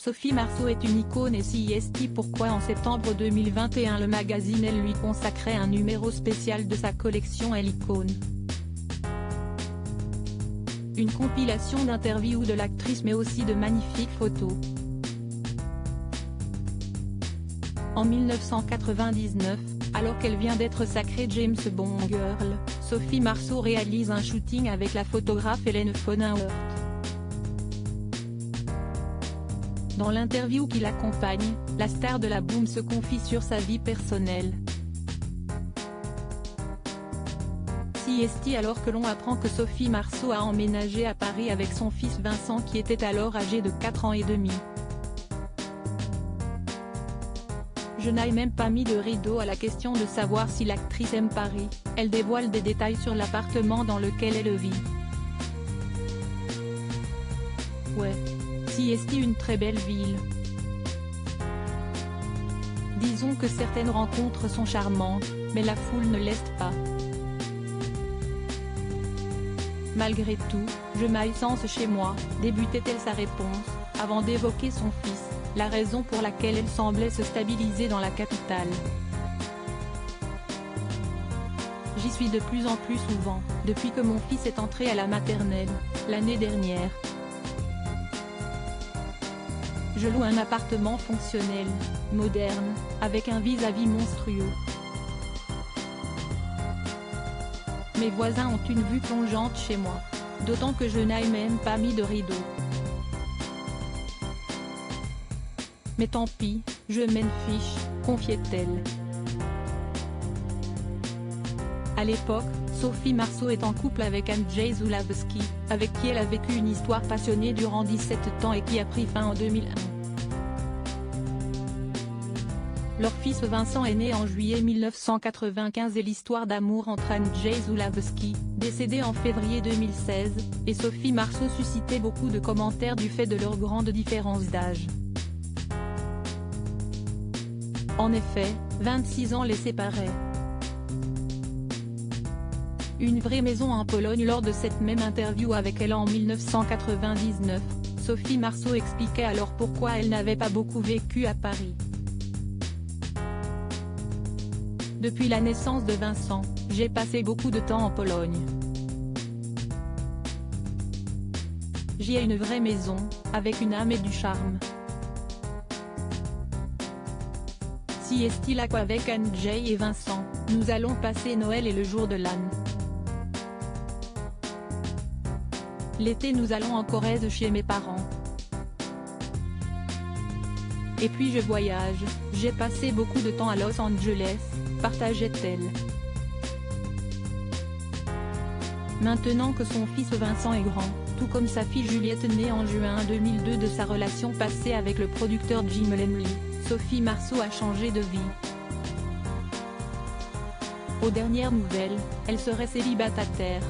Sophie Marceau est une icône et CIST. Pourquoi en septembre 2021 le magazine Elle lui consacrait un numéro spécial de sa collection Elle Icône. Une compilation d'interviews de l'actrice mais aussi de magnifiques photos. En 1999, alors qu'elle vient d'être sacrée James Bond Girl, Sophie Marceau réalise un shooting avec la photographe Hélène Fonenworth. Dans l'interview qui l'accompagne, la star de la boom se confie sur sa vie personnelle. CIST alors que l'on apprend que Sophie Marceau a emménagé à Paris avec son fils Vincent qui était alors âgé de 4 ans et demi. Je n'ai même pas mis de rideau à la question de savoir si l'actrice aime Paris, elle dévoile des détails sur l'appartement dans lequel elle vit. Ouais. CIST une très belle ville. Disons que certaines rencontres sont charmantes, mais la foule ne l'est pas. Malgré tout, je m'aille sens chez moi, débutait-elle sa réponse, avant d'évoquer son fils, la raison pour laquelle elle semblait se stabiliser dans la capitale. J'y suis de plus en plus souvent, depuis que mon fils est entré à la maternelle, l'année dernière. Je loue un appartement fonctionnel, moderne, avec un vis-à-vis monstrueux. Mes voisins ont une vue plongeante chez moi, d'autant que je n'ai même pas mis de rideau. Mais tant pis, je m'en fiche, confiait-elle. À l'époque, Sophie Marceau est en couple avec Andrzej Zulawski, avec qui elle a vécu une histoire passionnée durant 17 ans et qui a pris fin en 2001. Leur fils Vincent est né en juillet 1995 et l'histoire d'amour entre Andrzej Zulawski, décédé en février 2016, et Sophie Marceau suscitait beaucoup de commentaires du fait de leur grande différence d'âge. En effet, 26 ans les séparaient. Une vraie maison en Pologne. Lors de cette même interview avec elle en 1999, Sophie Marceau expliquait alors pourquoi elle n'avait pas beaucoup vécu à Paris. Depuis la naissance de Vincent, j'ai passé beaucoup de temps en Pologne. J'y ai une vraie maison, avec une âme et du charme. CIST là qu'avec Andrzej et Vincent, nous allons passer Noël et le jour de l'an. L'été nous allons en Corrèze chez mes parents. Et puis je voyage, j'ai passé beaucoup de temps à Los Angeles, partageait-elle. Maintenant que son fils Vincent est grand, tout comme sa fille Juliette née en juin 2002 de sa relation passée avec le producteur Jim Lemley, Sophie Marceau a changé de vie. Aux dernières nouvelles, elle serait célibataire.